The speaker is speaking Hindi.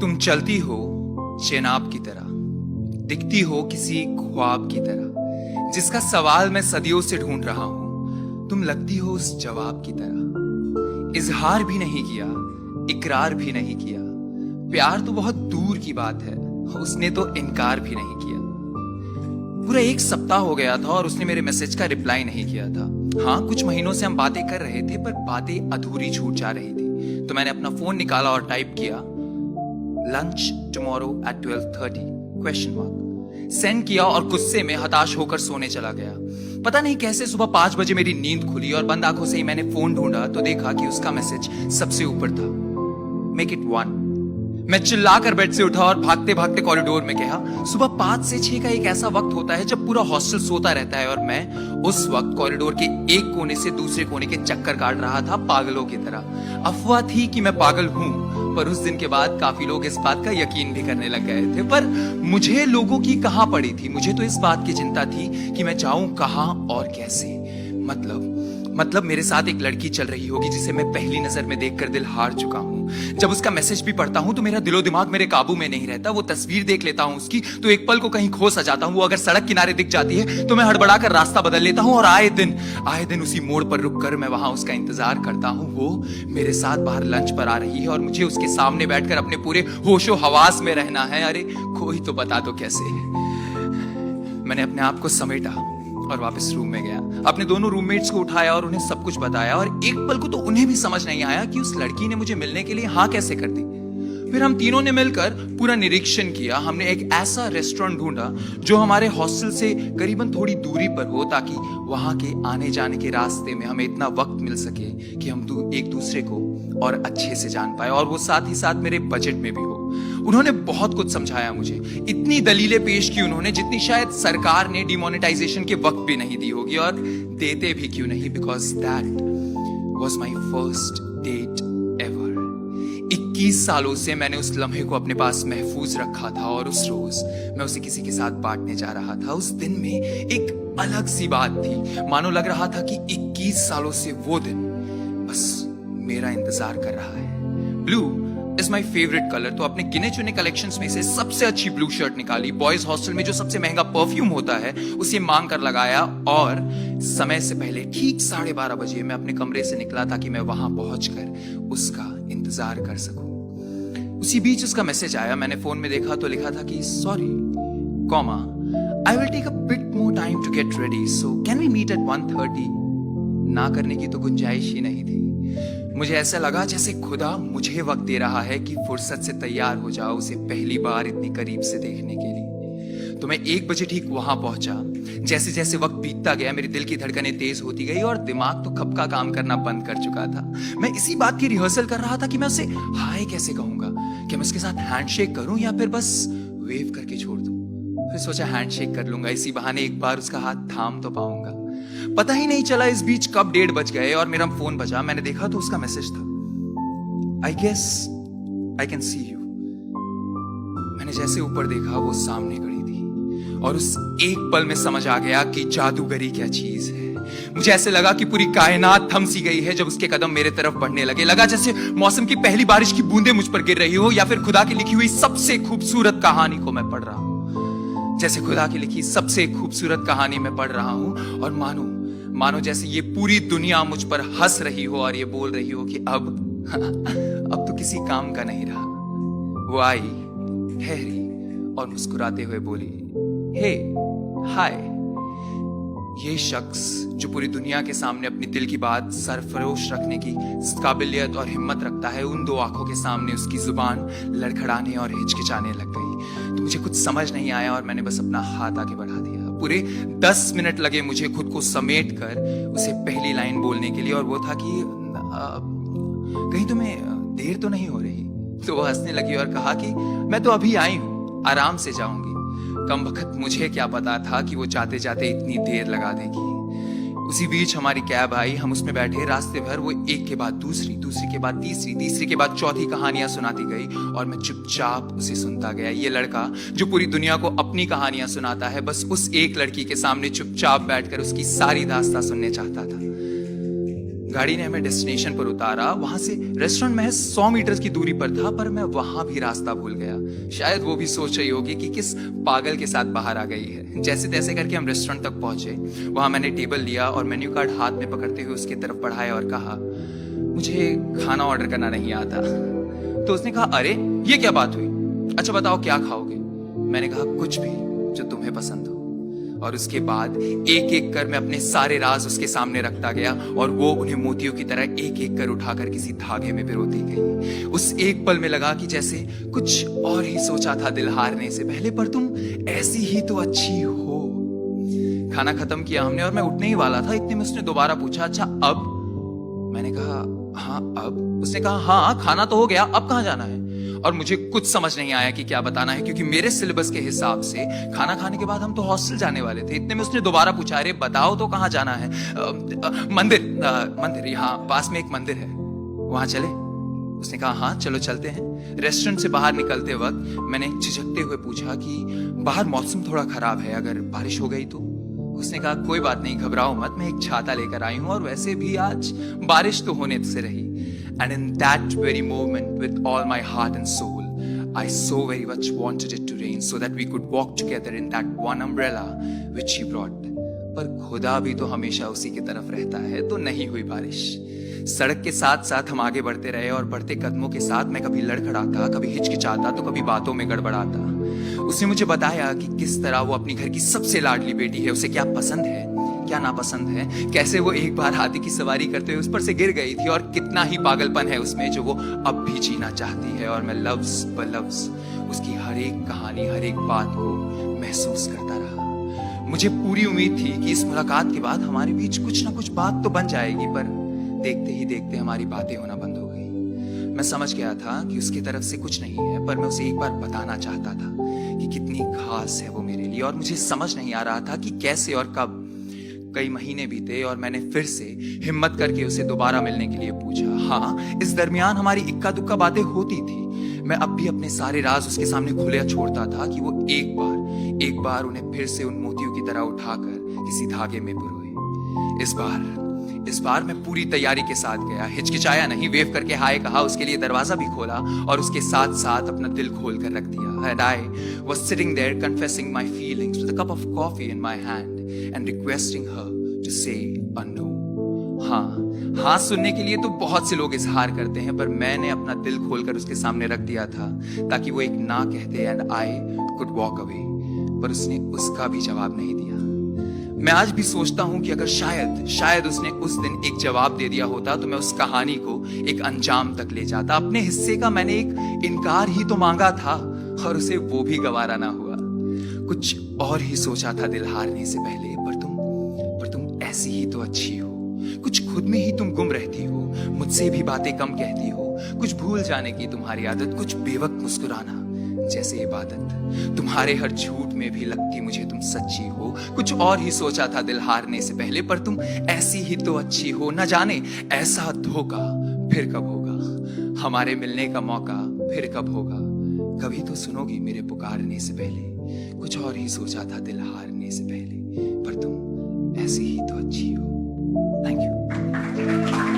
तुम चलती हो चेनाब की तरह, दिखती हो किसी ख्वाब की तरह, जिसका सवाल मैं सदियों से ढूंढ रहा हूं। तुम लगती हो उस जवाब की तरह। इजहार भी नहीं किया, इकरार भी नहीं किया, प्यार तो बहुत दूर की बात है, उसने तो इनकार भी नहीं किया। पूरा एक सप्ताह हो गया था और उसने मेरे मैसेज का रिप्लाई नहीं किया था। हाँ, कुछ महीनों से हम बातें कर रहे थे, पर बातें अधूरी छूट जा रही थी। तो मैंने अपना फोन निकाला और टाइप किया, लंच टुमारो एट 12:30 सेंड किया और गुस्से में हताश होकर सोने चला गया। पता नहीं कैसे सुबह 5 बजे मेरी नींद खुली और बंद आंखों से ही मैंने फोन ढूंढा तो देखा कि उसका मैसेज सबसे ऊपर था, मेक इट 1। मैं चिल्लाकर बेड से उठा और भागते भागते कॉरिडोर में गया। सुबह 5 से 6 का एक ऐसा वक्त होता है जब पूरा हॉस्टल सोता रहता है और मैं उस वक्त कॉरिडोर के एक कोने से दूसरे कोने के चक्कर काट रहा था पागलों की तरह। अफवाह थी कि मैं पागल हूं, पर उस दिन के बाद काफी लोग इस बात का यकीन भी करने लग गए थे। पर मुझे लोगों की कहां पड़ी थी, मुझे तो इस बात की चिंता थी कि मैं जाऊं कहां और कैसे। मतलब मेरे साथ एक लड़की चल रही होगी जिसे मैं पहली नजर में देखकर दिल हार चुका हूं। जब उसका मैसेज भी पढ़ता हूं तो मेरा दिलो दिमाग मेरे काबू में नहीं रहता। वो तस्वीर देख लेता हूं उसकी तो एक पल को कहीं खो सा जाता हूं। वो अगर सड़क किनारे दिख जाती है तो मैं हड़बड़ाकर रास्ता बदल लेता हूं और आए दिन उसी मोड़ पर रुककर मैं वहां उसका इंतजार करता हूं। वो मेरे साथ बाहर लंच पर आ रही है और मुझे उसके सामने बैठकर अपने पूरे होशो हवास में रहना है। अरे कोई तो बता दो कैसे। मैंने अपने आप को समेटा और वापस रूम में गया। अपने दोनों रूममेट्स को उठाया और उन्हें सब कुछ बताया और एक पल को तो उन्हें भी समझ नहीं आया कि उस लड़की ने मुझे मिलने के लिए हाँ कैसे कर दी। फिर हम तीनों ने मिलकर पूरा निरीक्षण किया। हमने एक ऐसा रेस्टोरेंट ढूंढा जो हमारे हॉस्टल से करीबन थोड़ी दूरी पर हो, ताकि वहां के आने जाने के रास्ते में हमें इतना वक्त मिल सके कि हम एक दूसरे को और अच्छे से जान पाए और वो साथ ही साथ मेरे बजट में भी हो। उन्होंने बहुत कुछ समझाया मुझे, इतनी दलीलें पेश की उन्होंने जितनी शायद सरकार ने डिमोनेटाइजेशन के वक्त भी नहीं दी होगी, और देते भी क्यों नहीं, because that was my first date ever. 21 सालों से मैंने उस लम्हे को अपने पास महफूज रखा था और उस रोज मैं उसे किसी के साथ बांटने जा रहा था। उस दिन में एक अलग सी बात थी, मानो लग रहा था कि 21 सालों से वो दिन बस मेरा इंतजार कर रहा है। Blue is my favourite colour, तो अपने गिने चुने कलेक्शंस में से सबसे अच्छी ब्लू शर्ट निकाली। बॉयज हॉस्टल में जो सबसे महंगा परफ्यूम होता है उसे मांग कर लगाया और समय से पहले ठीक 12:30 बजे मैं अपने कमरे से निकला ताकि मैं वहां पहुंचकर उसका इंतजार कर सकूं। उसी बीच उसका मैसेज आया। मैंने फोन में देखा तो लिखा था कि sorry comma I will take a bit more time to get ready, so can we meet at 1:30। ना करने की तो गुंजाइश ही नहीं थी। मुझे ऐसा लगा जैसे खुदा मुझे वक्त दे रहा है कि फुर्सत से तैयार हो जाओ उसे पहली बार इतनी करीब से देखने के लिए। तो मैं 1 बजे ठीक वहां पहुंचा। जैसे जैसे वक्त बीतता गया मेरे दिल की धड़कनें तेज होती गई और दिमाग तो कब का काम करना बंद कर चुका था। मैं इसी बात की रिहर्सल कर रहा था कि मैं उसे हाय कैसे कहूंगा, क्या मैं उसके साथ हैंडशेक करूं या फिर बस वेव करके छोड़ दूं। फिर सोचा हैंडशेक कर लूंगा, इसी बहाने एक बार उसका हाथ थाम तो पाऊंगा। पता ही नहीं चला इस बीच कब 1:30 बज गए और मेरा फोन बजा। मैंने देखा तो उसका मैसेज था, I guess I can see you. मैंने जैसे ऊपर देखा वो सामने खड़ी थी और उस एक पल में समझ आ गया कि जादूगरी क्या चीज है। मुझे ऐसे लगा कि पूरी कायनात थम सी गई है जब उसके कदम मेरे तरफ बढ़ने लगे। लगा जैसे मौसम की पहली बारिश की बूंदें मुझ पर गिर रही हो या फिर खुदा की लिखी हुई सबसे खूबसूरत कहानी को मैं पढ़ रहा हूं। जैसे खुदा की लिखी सबसे खूबसूरत कहानी मैं पढ़ रहा हूं और मानो जैसे ये पूरी दुनिया मुझ पर हंस रही हो और ये बोल रही हो कि अब तो किसी काम का नहीं रहा। वो आई, ठहरी और मुस्कुराते हुए बोली, हे हाय। ये शख्स जो पूरी दुनिया के सामने अपनी दिल की बात सरफरोश रखने की काबिलियत और हिम्मत रखता है, उन 2 आंखों के सामने उसकी जुबान लड़खड़ाने और हिचकिचाने लग गई। तो मुझे कुछ समझ नहीं आया और मैंने बस अपना हाथ आगे बढ़ा दिया। पूरे 10 मिनट लगे मुझे खुद को समेट कर उसे पहली लाइन बोलने के लिए, और वो था कि कहीं तुम्हें देर तो नहीं हो रही। तो वो हंसने लगी और कहा कि मैं तो अभी आई हूं, आराम से जाऊंगी। कम वक्त मुझे क्या पता था कि वो जाते जाते इतनी देर लगा देगी। उसी बीच हमारी कैब आई, हम उसमें बैठे। रास्ते भर वो एक के बाद दूसरी, दूसरी के बाद तीसरी, तीसरी के बाद चौथी कहानियां सुनाती गई और मैं चुपचाप उसे सुनता गया। ये लड़का जो पूरी दुनिया को अपनी कहानियां सुनाता है, बस उस एक लड़की के सामने चुपचाप बैठकर उसकी सारी दास्तां सुनने चाहता था। गाड़ी ने हमें डेस्टिनेशन पर उतारा। वहां से रेस्टोरेंट महज 100 मीटर की दूरी पर था, पर मैं वहां भी रास्ता भूल गया। शायद वो भी सोच रही होगी कि किस पागल के साथ बाहर आ गई है। जैसे तैसे करके हम रेस्टोरेंट तक पहुंचे। वहां मैंने टेबल लिया और मेन्यू कार्ड हाथ में पकड़ते हुए उसकी तरफ बढ़ाया और कहा, मुझे खाना ऑर्डर करना नहीं आता। तो उसने कहा, अरे ये क्या बात हुई, अच्छा बताओ क्या खाओगे। मैंने कहा, कुछ भी जो तुम्हें पसंद हो। और उसके बाद एक एक कर मैं अपने सारे राज उसके सामने रखता गया और वो उन्हें मोतियों की तरह एक एक कर उठाकर किसी धागे में पिरोती गई। उस एक पल में लगा कि जैसे कुछ और ही सोचा था दिल हारने से पहले, पर तुम ऐसी ही तो अच्छी हो। खाना खत्म किया हमने और मैं उठने ही वाला था, इतने में उसने दोबारा पूछा, अच्छा अब। मैंने कहा, हाँ अब। उसने कहा, हाँ खाना तो हो गया, अब कहाँ जाना है। और मुझे कुछ समझ नहीं आया कि क्या बताना है, क्योंकि मेरे सिलेबस के हिसाब से खाना खाने के बाद हम तो हॉस्टल जाने वाले थे। इतने में उसने दोबारा पूछा, अरे बताओ तो कहाँ जाना है। मंदिर यहाँ पास में एक मंदिर है, वहां चले। उसने कहा, हाँ चलो चलते हैं। रेस्टोरेंट से बाहर निकलते वक्त मैंने झिझकते हुए पूछा कि बाहर मौसम थोड़ा खराब है, अगर बारिश हो गई तो। उसने कहा, कोई बात नहीं, घबराओ मत, मैं एक छाता लेकर आई हूं और वैसे भी आज बारिश तो होने से रही। And in that very moment, with all my heart and soul, I so very much wanted it to rain so that we could walk together in that one umbrella which she brought. पर खुदा भी तो हमेशा उसी की तरफ रहता है, तो नहीं हुई बारिश। सड़क के साथ साथ हम आगे बढ़ते रहे और बढ़ते कदमों के साथ मैं कभी लड़खड़ाता, कभी हिचकिचाता, तो कभी बातों में गड़बड़ाता। उसने मुझे बताया कि किस तरह वो अपनी घर की सबसे लाडली बेटी है, उसे क्या पसंद है, क्या नापसंद है, कैसे वो एक बार हाथी की सवारी करते हुए उस पर से गिर गई थी और कितना ही पागलपन है उसमें जो वो अब भी जीना चाहती है। और मैं लफ्ज ब लफ्ज उसकी हर एक कहानी, हर एक बात को महसूस करता रहा। मुझे पूरी उम्मीद थी कि इस मुलाकात के बाद हमारे बीच कुछ ना कुछ बात तो बन जाएगी, पर देखते ही देखते हमारी बातें होना बंद हो गई। मैं समझ गया था कि उसकी तरफ से कुछ नहीं है, पर मैं उसे एक बार बताना चाहता था कि कितनी खास है वो मेरे लिए। और मुझे समझ नहीं आ रहा था कि कैसे और कब। कई महीने बीते और मैंने फिर से हिम्मत करके उसे दोबारा मिलने के लिए पूछा। हाँ, इस दरमियान हमारी इक्का दुक्का बातें होती थी। मैं अब भी अपने सारे राज उसके सामने खुले छोड़ता था कि वो एक बार उन्हें फिर से उन मोतियों की तरह उठाकर किसी धागे में पिरोए। इस बार मैं पूरी तैयारी के साथ गया, हिचकिचाया नहीं, वेव करके हाय कहा, उसके लिए दरवाजा भी खोला और उसके साथ साथ अपना दिल खोल कर रख दिया। And I was sitting there confessing my feelings with a cup of coffee in my hand and requesting her to say a no. हाँ सुनने के लिए तो बहुत से लोग इजहार करते हैं, पर मैंने अपना दिल खोलकर उसके सामने रख दिया था ताकि वो एक ना कहते and I could walk away. पर उसने उसका भी जवाब नहीं दिया। मैं आज भी सोचता हूं कि अगर शायद उसने उस दिन एक जवाब दे दिया होता तो मैं उस कहानी को एक अंजाम तक ले जाता। अपने हिस्से का मैंने एक इनकार ही तो मांगा था और उसे वो भी गवारा ना हुआ। कुछ और ही सोचा था दिल हारने से पहले, पर तुम ऐसी ही तो अच्छी हो। कुछ खुद में ही तुम गुम रहती हो, मुझसे भी बातें कम कहती हो, कुछ भूल जाने की तुम्हारी आदत, कुछ बेवक्त मुस्कुराना जैसे इबादत। तुम्हारे हर झूठ में भी लगती मुझे तुम सच्ची हो। कुछ और ही सोचा था दिल हारने से पहले, पर तुम ऐसी ही तो अच्छी हो। न जाने ऐसा धोखा फिर कब होगा, हमारे मिलने का मौका फिर कब होगा। कभी तो सुनोगी मेरे पुकारने से पहले, कुछ और ही सोचा था दिल हारने से पहले, पर तुम ऐसी ही तो अच्छी हो। Thank you.